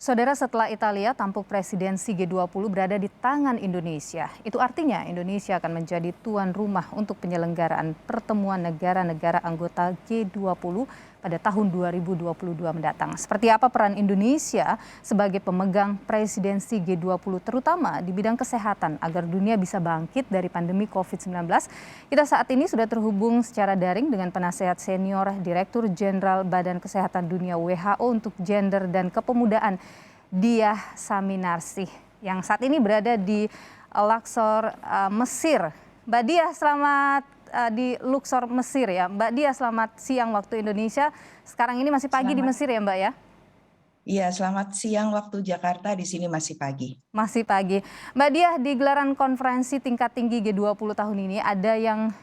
Saudara, setelah Italia, tampuk presidensi G20 berada di tangan Indonesia. Itu artinya Indonesia akan menjadi tuan rumah untuk penyelenggaraan pertemuan negara-negara anggota G20 pada tahun 2022 mendatang. Seperti apa peran Indonesia sebagai pemegang presidensi G20 terutama di bidang kesehatan agar dunia bisa bangkit dari pandemi COVID-19? Kita saat ini sudah terhubung secara daring dengan penasehat senior Direktur Jenderal Badan Kesehatan Dunia WHO untuk Gender dan Kepemudaan, Diah Saminarsih, yang saat ini berada di Luxor, Mesir. Mbak Diah, selamat di Luxor, Mesir ya. Mbak Diah, selamat siang waktu Indonesia. Sekarang ini masih pagi di Selamat, Mesir ya Mbak ya? iya, selamat siang waktu Jakarta, di sini masih pagi. Masih pagi. Mbak Diah, di gelaran konferensi tingkat tinggi G20 tahun ini ada yang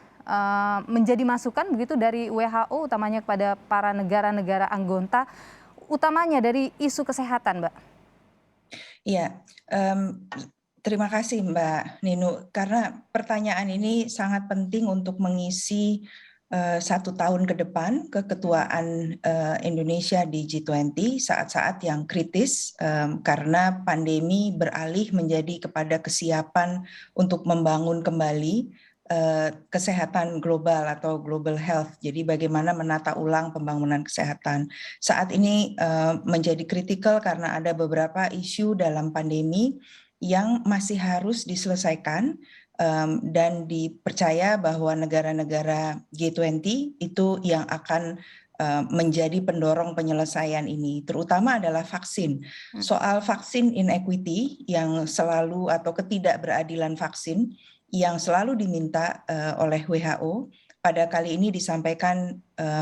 menjadi masukan begitu dari WHO, utamanya kepada para negara-negara anggota, utamanya dari isu kesehatan, Mbak. Iya, terima kasih Mbak Ninu, karena pertanyaan ini sangat penting untuk mengisi 1 tahun ke depan keketuaan Indonesia di G20 saat-saat yang kritis, karena pandemi beralih menjadi kepada kesiapan untuk membangun kembali kesehatan global atau global health. Jadi bagaimana menata ulang pembangunan kesehatan. Saat ini menjadi kritikal karena ada beberapa isu dalam pandemi yang masih harus diselesaikan, dan dipercaya bahwa negara-negara G20 itu yang akan menjadi pendorong penyelesaian ini, terutama adalah vaksin. Soal vaksin inequity yang selalu atau ketidakberadilan vaksin yang selalu diminta oleh WHO, pada kali ini disampaikan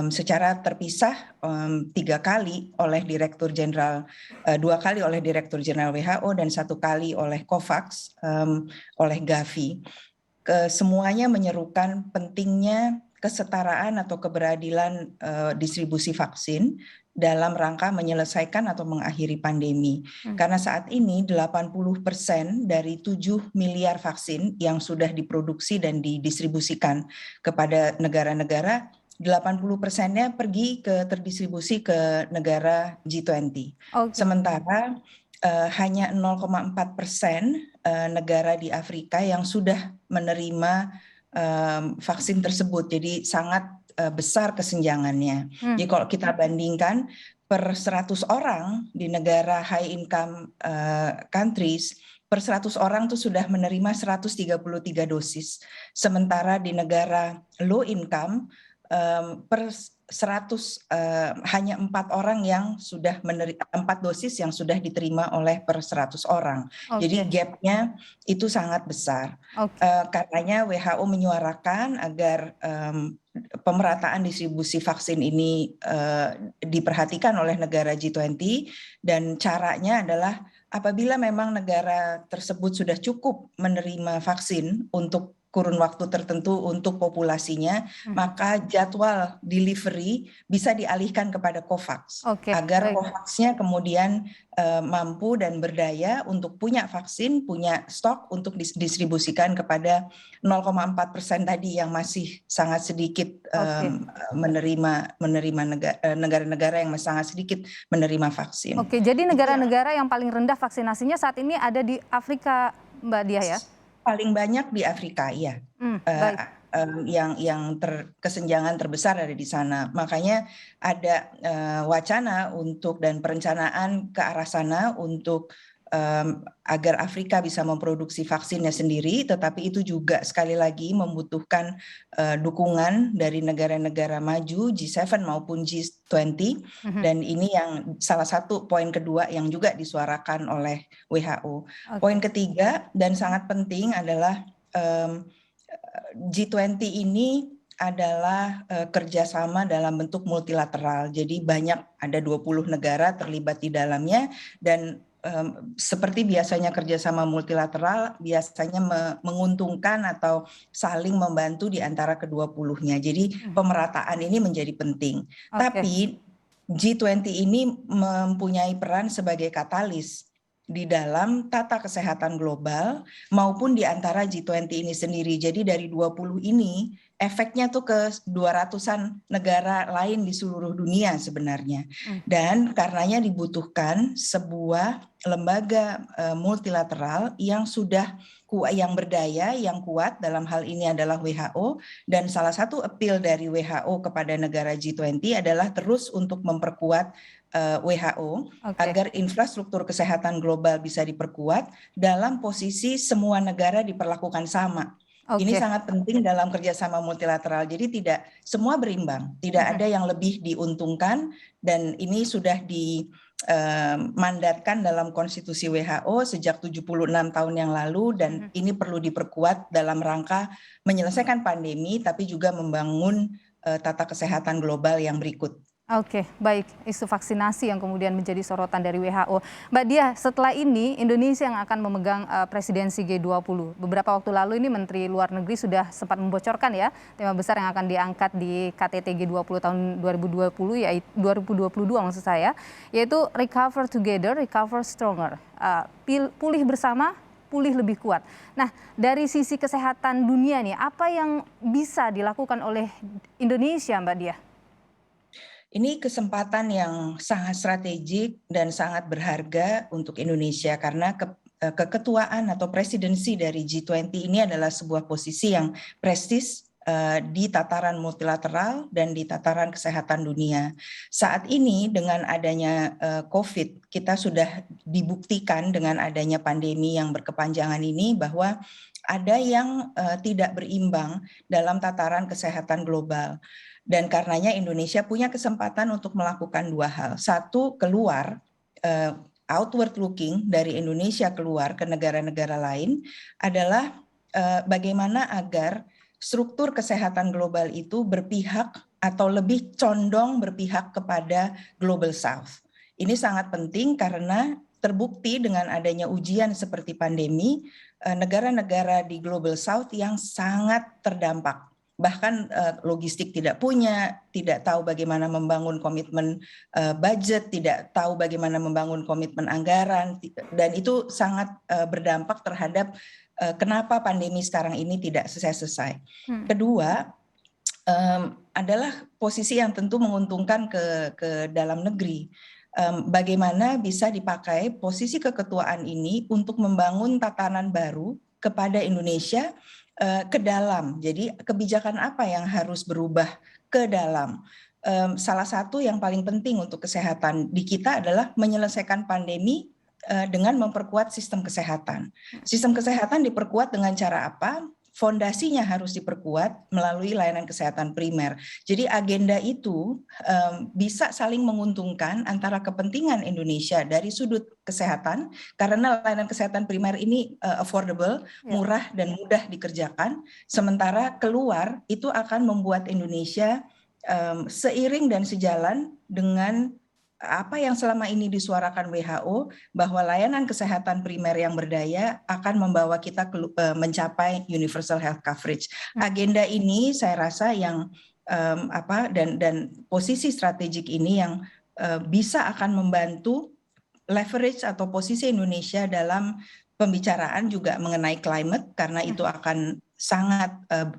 secara terpisah 3 kali oleh Direktur Jenderal, 2 kali oleh Direktur Jenderal WHO dan 1 kali oleh COVAX, oleh Gavi. Semuanya menyerukan pentingnya kesetaraan atau keberadilan distribusi vaksin dalam rangka menyelesaikan atau mengakhiri pandemi. Karena saat ini 80% dari 7 miliar vaksin yang sudah diproduksi dan didistribusikan kepada negara-negara, 80%-nya pergi terdistribusi ke negara G20. Oke. Sementara hanya 0,4% negara di Afrika yang sudah menerima vaksin tersebut. Jadi sangat besar kesenjangannya. Jadi kalau kita bandingkan per 100 orang di negara high income countries, per 100 orang tuh sudah menerima 133 dosis. Sementara di negara low income, per 100 hanya 4 orang yang sudah menerima 4 dosis yang sudah diterima oleh per 100 orang. Jadi Oke. gapnya itu sangat besar. Oke. Karenanya WHO menyuarakan agar pemerataan distribusi vaksin ini diperhatikan oleh negara G20, dan caranya adalah apabila memang negara tersebut sudah cukup menerima vaksin untuk kurun waktu tertentu untuk populasinya, maka jadwal delivery bisa dialihkan kepada COVAX, Oke, agar baik. COVAX-nya kemudian mampu dan berdaya untuk punya vaksin, punya stok untuk didistribusikan kepada 0,4% tadi yang masih sangat sedikit Oke. menerima negara-negara yang sangat sedikit menerima vaksin. Oke, jadi Itu yang negara-negara yang paling rendah vaksinasinya saat ini ada di Afrika, Mbak Diah ya? paling banyak di Afrika, iya. Baik. Yang kesenjangan terbesar ada di sana. Makanya ada wacana untuk dan perencanaan ke arah sana untuk agar Afrika bisa memproduksi vaksinnya sendiri, tetapi itu juga sekali lagi membutuhkan dukungan dari negara-negara maju G7 maupun G20, dan ini yang salah satu poin kedua yang juga disuarakan oleh WHO. Poin Oke. ketiga dan sangat penting adalah G20 ini adalah kerjasama dalam bentuk multilateral. Jadi ada 20 negara terlibat di dalamnya, dan seperti biasanya kerjasama multilateral biasanya menguntungkan atau saling membantu di antara ke-20-nya. Jadi pemerataan ini menjadi penting. Oke. Tapi G20 ini mempunyai peran sebagai katalis di dalam tata kesehatan global maupun di antara G20 ini sendiri. Jadi dari 20 ini efeknya tuh ke 200-an negara lain di seluruh dunia sebenarnya. Dan karenanya dibutuhkan sebuah lembaga multilateral yang berdaya, yang kuat, dalam hal ini adalah WHO, dan salah satu appeal dari WHO kepada negara G20 adalah terus untuk memperkuat WHO agar infrastruktur kesehatan global bisa diperkuat dalam posisi semua negara diperlakukan sama. Ini sangat penting dalam kerjasama multilateral. Jadi tidak semua berimbang, tidak ada yang lebih diuntungkan, dan ini sudah dimandatkan dalam konstitusi WHO sejak 76 tahun yang lalu, dan ini perlu diperkuat dalam rangka menyelesaikan pandemi, tapi juga membangun tata kesehatan global yang berikut. Oke, baik. Isu vaksinasi yang kemudian menjadi sorotan dari WHO. Mbak Diah, setelah ini Indonesia yang akan memegang presidensi G20. Beberapa waktu lalu ini Menteri Luar Negeri sudah sempat membocorkan ya tema besar yang akan diangkat di KTT G20 tahun 2020, yaitu 2022 maksud saya, yaitu Recover Together, Recover Stronger. Pulih bersama, pulih lebih kuat. Nah, dari sisi kesehatan dunia nih, apa yang bisa dilakukan oleh Indonesia, Mbak Diah? Ini kesempatan yang sangat strategik dan sangat berharga untuk Indonesia, karena keketuaan atau presidensi dari G20 ini adalah sebuah posisi yang prestis di tataran multilateral dan di tataran kesehatan dunia. Saat ini dengan adanya COVID, kita sudah dibuktikan dengan adanya pandemi yang berkepanjangan ini bahwa ada yang tidak berimbang dalam tataran kesehatan global. Dan karenanya Indonesia punya kesempatan untuk melakukan dua hal. Satu, keluar, outward looking dari Indonesia keluar ke negara-negara lain adalah bagaimana agar struktur kesehatan global itu berpihak atau lebih condong berpihak kepada Global South. Ini sangat penting karena terbukti dengan adanya ujian seperti pandemi, negara-negara di Global South yang sangat terdampak. Bahkan logistik tidak punya, tidak tahu bagaimana membangun komitmen budget, tidak tahu bagaimana membangun komitmen anggaran, dan itu sangat berdampak terhadap kenapa pandemi sekarang ini tidak selesai-selesai. Kedua, adalah posisi yang tentu menguntungkan ke dalam negeri. Bagaimana bisa dipakai posisi keketuaan ini untuk membangun tatanan baru kepada Indonesia ke dalam. Jadi kebijakan apa yang harus berubah ke dalam? Salah satu yang paling penting untuk kesehatan di kita adalah menyelesaikan pandemi dengan memperkuat sistem kesehatan. Sistem kesehatan diperkuat dengan cara apa? Fondasinya harus diperkuat melalui layanan kesehatan primer. Jadi agenda itu bisa saling menguntungkan antara kepentingan Indonesia dari sudut kesehatan, karena layanan kesehatan primer ini affordable, murah dan mudah dikerjakan, sementara keluar itu akan membuat Indonesia seiring dan sejalan dengan apa yang selama ini disuarakan WHO, bahwa layanan kesehatan primer yang berdaya akan membawa kita mencapai universal health coverage. Agenda ini saya rasa yang dan posisi strategik ini yang bisa akan membantu leverage atau posisi Indonesia dalam pembicaraan juga mengenai climate, karena itu akan sangat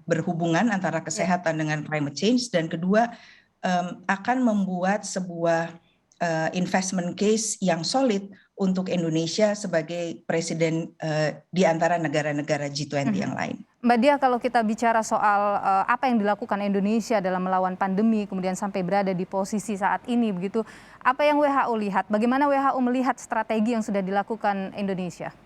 berhubungan antara kesehatan dengan climate change, dan kedua akan membuat sebuah investment case yang solid untuk Indonesia sebagai presiden di antara negara-negara G20 yang lain. Mbak Diah, kalau kita bicara soal apa yang dilakukan Indonesia dalam melawan pandemi, kemudian sampai berada di posisi saat ini, begitu, apa yang WHO lihat? Bagaimana WHO melihat strategi yang sudah dilakukan Indonesia?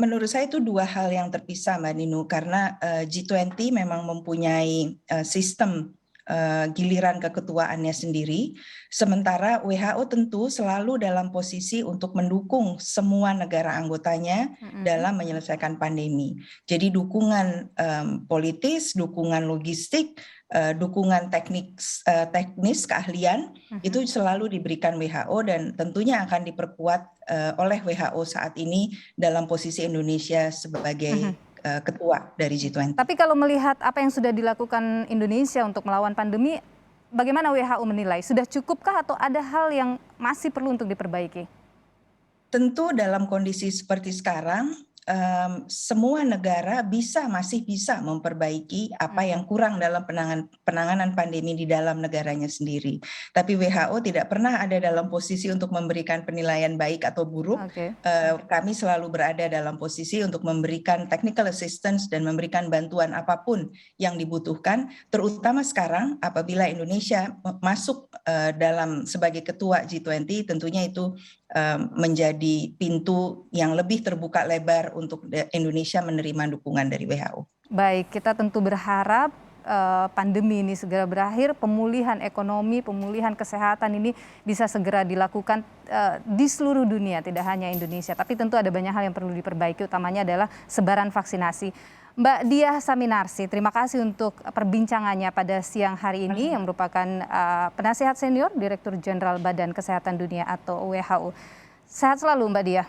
Menurut saya itu dua hal yang terpisah, Mbak Ninu, karena G20 memang mempunyai sistem giliran keketuaannya sendiri, sementara WHO tentu selalu dalam posisi untuk mendukung semua negara anggotanya dalam menyelesaikan pandemi. Jadi dukungan politis, dukungan logistik, dukungan teknis keahlian itu selalu diberikan WHO, dan tentunya akan diperkuat oleh WHO saat ini dalam posisi Indonesia sebagai ketua dari G20. Tapi kalau melihat apa yang sudah dilakukan Indonesia untuk melawan pandemi, bagaimana WHO menilai? Sudah cukupkah atau ada hal yang masih perlu untuk diperbaiki? Tentu dalam kondisi seperti sekarang, semua negara masih bisa memperbaiki apa yang kurang dalam penanganan pandemi di dalam negaranya sendiri. Tapi WHO tidak pernah ada dalam posisi untuk memberikan penilaian baik atau buruk. Kami selalu berada dalam posisi untuk memberikan technical assistance dan memberikan bantuan apapun yang dibutuhkan, terutama sekarang apabila Indonesia masuk dalam sebagai ketua G20, tentunya itu menjadi pintu yang lebih terbuka lebar untuk Indonesia menerima dukungan dari WHO. Baik, kita tentu berharap pandemi ini segera berakhir, pemulihan ekonomi, pemulihan kesehatan ini bisa segera dilakukan di seluruh dunia, tidak hanya Indonesia. Tapi tentu ada banyak hal yang perlu diperbaiki, utamanya adalah sebaran vaksinasi. Mbak Diah Saminarsi, terima kasih untuk perbincangannya pada siang hari ini yang merupakan penasihat senior Direktur Jenderal Badan Kesehatan Dunia atau WHO. Sehat selalu Mbak Diah.